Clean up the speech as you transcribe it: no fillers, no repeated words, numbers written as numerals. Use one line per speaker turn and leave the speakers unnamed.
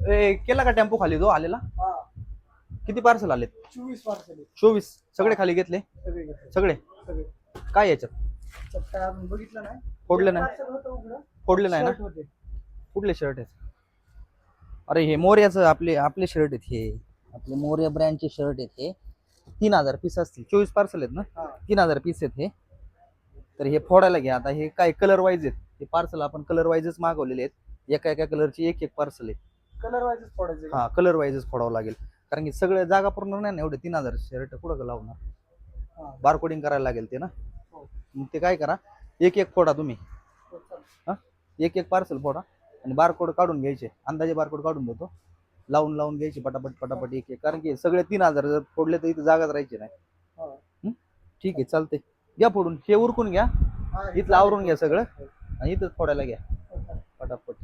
केला का टेम्पो खाली तो आलेला?
हा
किती पार्सल आलेत?
24 पार्सल
24 सगळे खाली घेतले?
सगळे घेतले.
सगळे
सगळे
काय याच्यात?
काय अजून बघितलं नाही.
फोडलं
एक
नाही?
parcel होतं उघडं.
फोडले नाही ना?
Shirt होते.
कुठले शर्ट आहेत? अरे हे मोर्याचं आपले आपले शर्ट आहेत हे. आपले मोर्या ब्रँडचे शर्ट आहेत हे. 3000 पीस असतील. 24 पार्सल आहेत ना?
हा
3000 पीस आहेत हे. तर हे फोडायला घ्या आता. हे काय कलर वाईज आहेत. हे पार्सल आपण कलर वाईजच मागवलेले आहेत. एका एका कलरची एक एक पार्सल आहे.
कलर वाईजच फोडायचे का?
हा कलर वाईजच फोडावं लागेल. कारण की सगळं जागा पूर्ण नाही ना एवढे 3000 शर्ट कुठं लावणार?
हा.
बारकोडिंग करायला लागेल ते ना.
हो.
मग ते काय करा, एक एक फोडा तुम्ही.
हो, चालेल.
हा एक एक पार्सल फोडा आणि बारकोड काढून घ्यायचे. अंदाजे बारकोड काढून देतो. लावून लावून घ्यायचे पटापट पटापट एक एक. कारण की सगळे 3000 जर फोडले तर इथं जागाच राहायची नाही.
हा.
ठीक आहे चालते. घ्या फोडून. हे उरकून घ्या.
हा, हे
इथलं आवरून घ्या
चालेल.
सगळं आणि इथंच फोडायला घ्या
हो, चालेल.
पटापट.